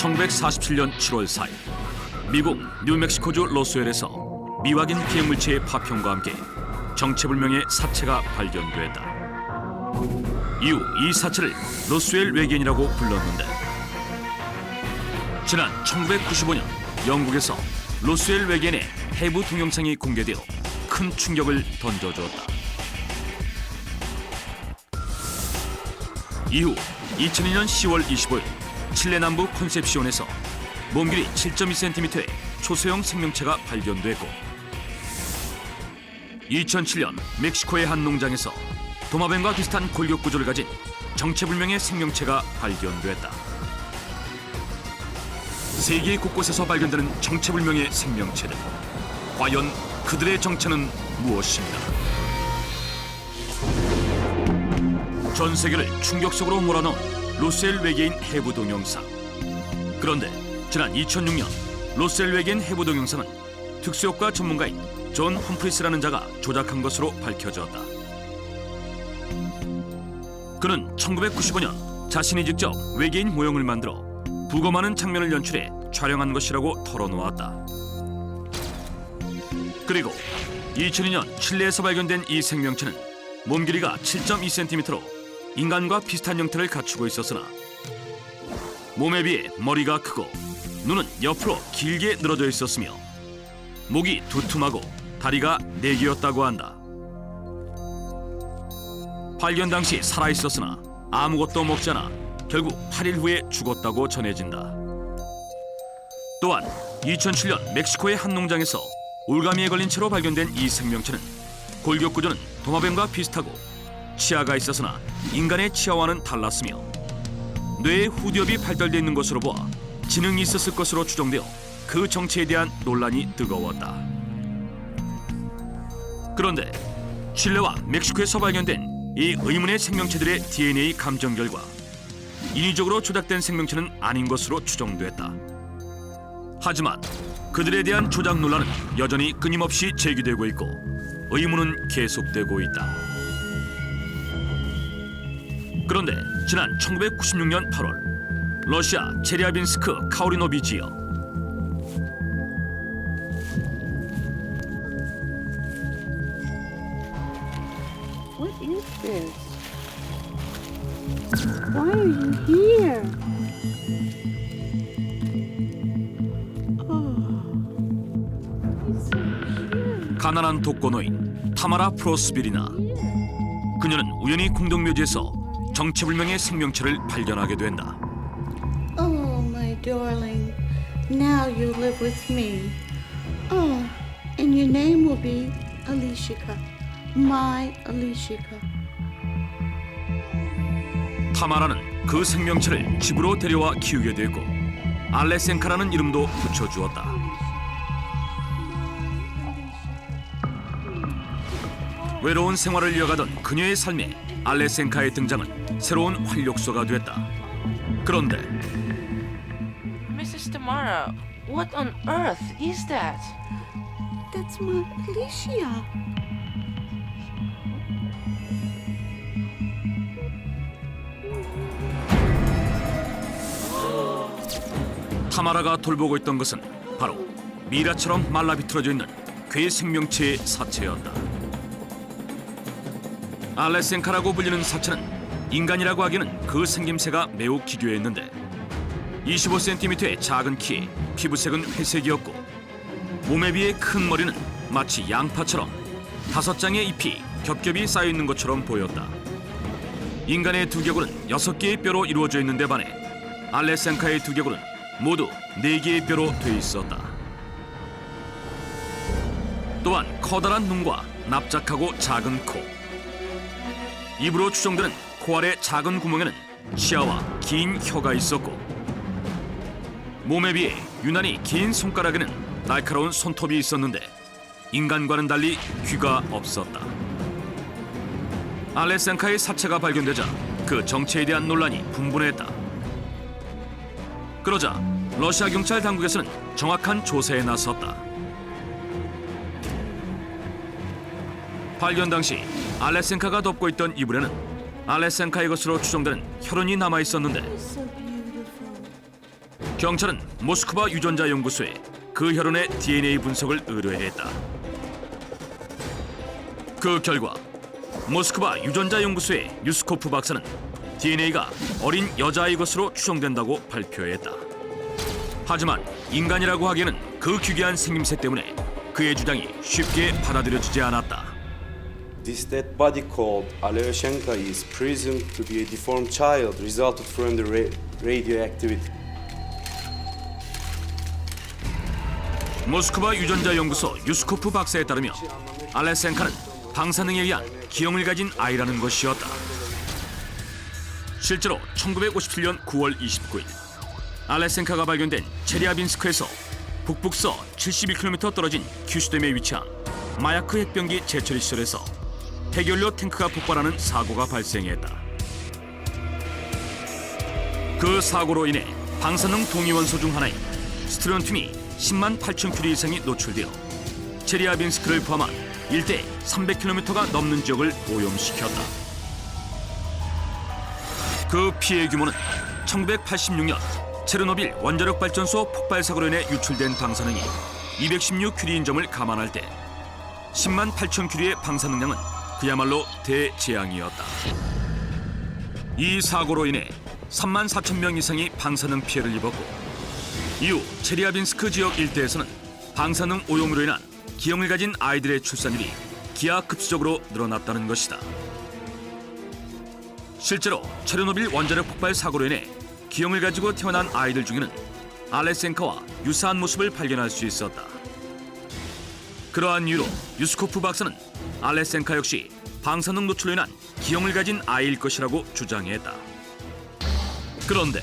1947년 7월 4일 미국 뉴멕시코주 로스웰에서 미확인 비행물체의 파편과 함께 정체불명의 사체가 발견됐다. 이후 이 사체를 로스웰 외계인이라고 불렀는데 지난 1995년 영국에서 로스웰 외계인의 해부 동영상이 공개되어 큰 충격을 던져주었다. 이후 2002년 10월 25일 칠레 남부 콘셉시온에서 몸길이 7.2cm의 초소형 생명체가 발견됐고 2007년 멕시코의 한 농장에서 도마뱀과 비슷한 골격 구조를 가진 정체불명의 생명체가 발견됐다. 세계 곳곳에서 발견되는 정체불명의 생명체들. 과연 그들의 정체는 무엇인가? 전 세계를 충격 속으로 몰아넣은 로스웰 외계인 해부 동영상. 그런데 지난 2006년 로스웰 외계인 해부 동영상은 특수효과 전문가인 존 험프리스라는 자가 조작한 것으로 밝혀졌다. 그는 1995년 자신이 직접 외계인 모형을 만들어 부검하는 장면을 연출해 촬영한 것이라고 털어놓았다. 그리고 2002년 칠레에서 발견된 이 생명체는 몸 길이가 7.2cm로 인간과 비슷한 형태를 갖추고 있었으나 몸에 비해 머리가 크고 눈은 옆으로 길게 늘어져 있었으며 목이 두툼하고 다리가 4개였다고 한다. 발견 당시 살아있었으나 아무것도 먹지 않아 결국 8일 후에 죽었다고 전해진다. 또한 2007년 멕시코의 한 농장에서 올가미에 걸린 채로 발견된 이 생명체는 골격 구조는 도마뱀과 비슷하고 치아가 있었으나 인간의 치아와는 달랐으며 뇌에 후두엽이 발달되어 있는 것으로 보아 지능이 있었을 것으로 추정되어 그 정체에 대한 논란이 뜨거웠다. 그런데 칠레와 멕시코에서 발견된 이 의문의 생명체들의 DNA 감정 결과 인위적으로 조작된 생명체는 아닌 것으로 추정됐다. 하지만 그들에 대한 조작 논란은 여전히 끊임없이 제기되고 있고 의문은 계속되고 있다. 그런데 지난 1996년 8월 러시아 체리아빈스크 카오리노비 지역 What is this? Why are you here? 가난한 독거노인 타마라 프로스비리나. 그녀는 우연히 공동묘지에서 정체불명의 생명체를 발견하게 된다. Oh, my darling. Now you live with me. Oh, and your name will be Alishika. My Alishika. 타마라는 그 생명체를 집으로 데려와 키우게 됐고 알레센카라는 이름도 붙여주었다. 외로운 생활을 이어가던 그녀의 삶에 알레센카의 등장은 새로운 활력소가 됐다. 그런데 Mrs. Tamara, what on earth is that? That's my Alicia. 타마라가 돌보고 있던 것은 바로 미라처럼 말라 비틀어져 있는 괴 생명체의 사체였다. 알레센카라고 불리는 사체는 인간이라고 하기에는 그 생김새가 매우 기괴했는데 25cm의 작은 키에 피부색은 회색이었고 몸에 비해 큰 머리는 마치 양파처럼 5장의 잎이 겹겹이 쌓여있는 것처럼 보였다. 인간의 두개골은 6개의 뼈로 이루어져 있는데 반해 알레센카의 두개골은 모두 4개의 뼈로 돼 있었다. 또한 커다란 눈과 납작하고 작은 코, 입으로 추정되는 코 아래 작은 구멍에는 치아와 긴 혀가 있었고 몸에 비해 유난히 긴 손가락에는 날카로운 손톱이 있었는데 인간과는 달리 귀가 없었다. 알레센카의 사체가 발견되자 그 정체에 대한 논란이 분분했다. 그러자 러시아 경찰 당국에서는 정확한 조사에 나섰다. 발견 당시 알레센카가 덮고 있던 이불에는 알레센카의 것으로 추정되는 혈흔이 남아 있었는데 So beautiful. 경찰은 모스크바 유전자 연구소에 그 혈흔의 DNA 분석을 의뢰했다. 그 결과 모스크바 유전자 연구소의 유스코프 박사는 DNA가 어린 여자아이 것으로 추정된다고 발표했다. 하지만 인간이라고 하기에는 그 기괴한 생김새 때문에 그의 주장이 쉽게 받아들여지지 않았다. This dead body called Alyoshenko is presumed to be a deformed child resulted from the radioactivity. 모스크바 유전자 연구소 유스코프 박사에 따르면 알레센카는 방사능에 의한 기형을 가진 아이라는 것이었다. 실제로 1957년 9월 29일 알레센카가 발견된 체리아빈스크에서 북북서 71km 떨어진 큐슈댐에 위치한 마야크 핵병기 재처리 시설에서 핵연료 탱크가 폭발하는 사고가 발생했다. 그 사고로 인해 방사능 동위원소 중 하나인 스트론튬이 10만 8천 큐리 이상이 노출되어 체리아빈스크를 포함한 일대 300km가 넘는 지역을 오염시켰다. 그 피해 규모는 1986년 체르노빌 원자력 발전소 폭발 사고로 인해 유출된 방사능이 216 큐리인 점을 감안할 때 10만 8천 큐리의 방사능량은 그야말로 대재앙이었다. 이 사고로 인해 3만 4천 명 이상이 방사능 피해를 입었고 이후 체리아빈스크 지역 일대에서는 방사능 오염으로 인한 기형을 가진 아이들의 출산율이 기하급수적으로 늘어났다는 것이다. 실제로 체르노빌 원자력 폭발 사고로 인해 기형을 가지고 태어난 아이들 중에는 알레센카와 유사한 모습을 발견할 수 있었다. 그러한 이유로 유스코프 박사는 알레센카 역시 방사능 노출로 인한 기형을 가진 아이일 것이라고 주장했다. 그런데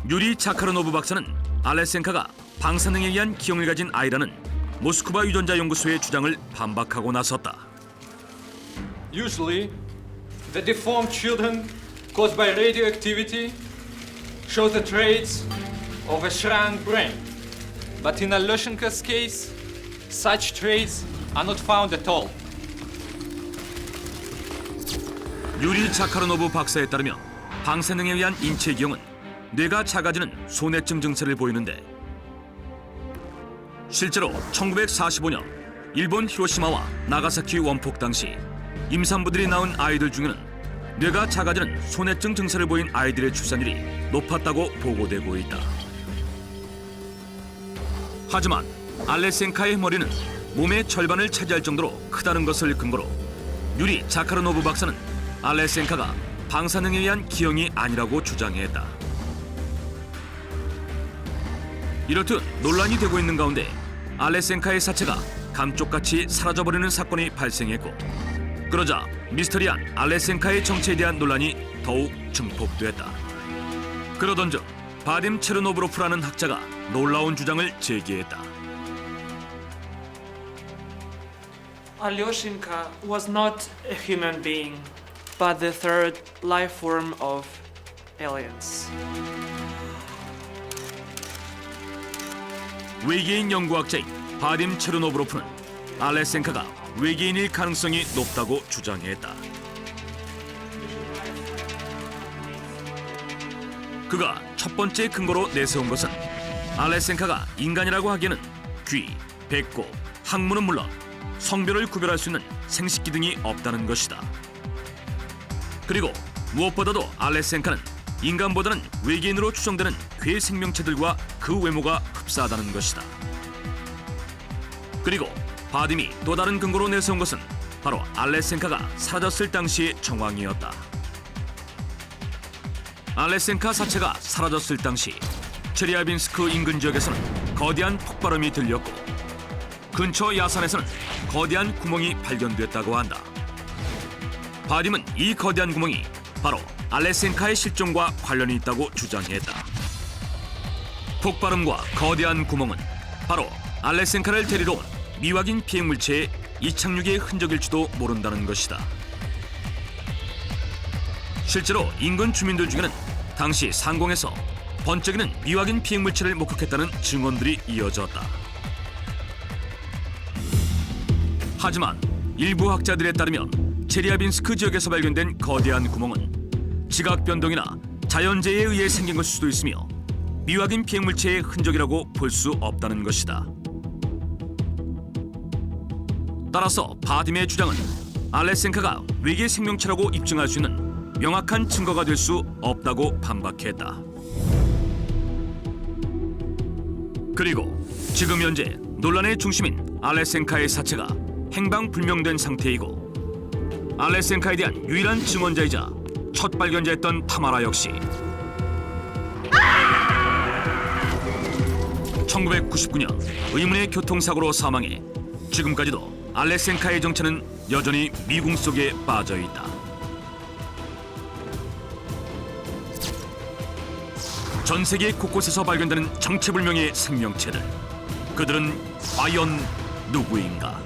유리 자카르노브 박사는 알레센카가 방사능에 의한 기형을 가진 아이라는 모스크바 유전자 연구소의 주장을 반박하고 나섰다. Usually, the deformed children caused by radioactivity show the traits of a shrunk brain. But in Alyoshenko's case, such traits are not found at all. 유리 자카르노브 박사에 따르면 방사능에 의한 인체 기형은 뇌가 작아지는 소뇌증 증세를 보이는데 실제로 1945년 일본 히로시마와 나가사키 원폭 당시 임산부들이 낳은 아이들 중에는 뇌가 작아지는 소뇌증 증세를 보인 아이들의 출산율이 높았다고 보고되고 있다. 하지만 알레센카의 머리는 몸의 절반을 차지할 정도로 크다는 것을 근거로 유리 자카르노브 박사는 알레센카가 방사능에 의한 기형이 아니라고 주장했다. 이렇듯 논란이 되고 있는 가운데 알레센카의 사체가 감쪽같이 사라져버리는 사건이 발생했고 그러자 미스터리한 알레센카의 정체에 대한 논란이 더욱 증폭됐다. 그러던즉 바딤 체르노브로프라는 학자가 놀라운 주장을 제기했다. Alyoshenka was not a human being, but the third life form of aliens. 외계인 연구학자인 바딤 체르노브로프는 알레센카가 외계인일 가능성이 높다고 주장했다. 그가 첫 번째 근거로 내세운 것은 알레센카가 인간이라고 하기에는 귀, 배꼽, 항문은 물론 성별을 구별할 수 있는 생식기 등이 없다는 것이다. 그리고 무엇보다도 알레센카는 인간보다는 외계인으로 추정되는 괴 생명체들과 그 외모가 흡사하다는 것이다. 그리고 바딤이 또 다른 근거로 내세운 것은 바로 알레센카가 사라졌을 당시의 정황이었다. 알레센카 사체가 사라졌을 당시 체리아빈스크 인근 지역에서는 거대한 폭발음이 들렸고 근처 야산에서는 거대한 구멍이 발견됐다고 한다. 바딤은 이 거대한 구멍이 바로 알레센카의 실종과 관련이 있다고 주장했다. 폭발음과 거대한 구멍은 바로 알레센카를 데리러 온 미확인 피해물체의 이착륙의 흔적일지도 모른다는 것이다. 실제로 인근 주민들 중에는 당시 상공에서 번쩍이는 미확인 피해물체를 목격했다는 증언들이 이어졌다. 하지만 일부 학자들에 따르면 체리아빈스크 지역에서 발견된 거대한 구멍은 지각 변동이나 자연재해에 의해 생긴 것일 수도 있으며 미확인 비행물체의 흔적이라고 볼 수 없다는 것이다. 따라서 바딤의 주장은 알레센카가 외계 생명체라고 입증할 수 있는 명확한 증거가 될 수 없다고 반박했다. 그리고 지금 현재 논란의 중심인 알레센카의 사체가 행방불명된 상태이고 알레센카에 대한 유일한 증언자이자 첫 발견자였던 타마라 역시 1999년 의문의 교통사고로 사망해 지금까지도 알레센카의 정체는 여전히 미궁 속에 빠져 있다. 전 세계 곳곳에서 발견되는 정체불명의 생명체들. 그들은 과연 누구인가?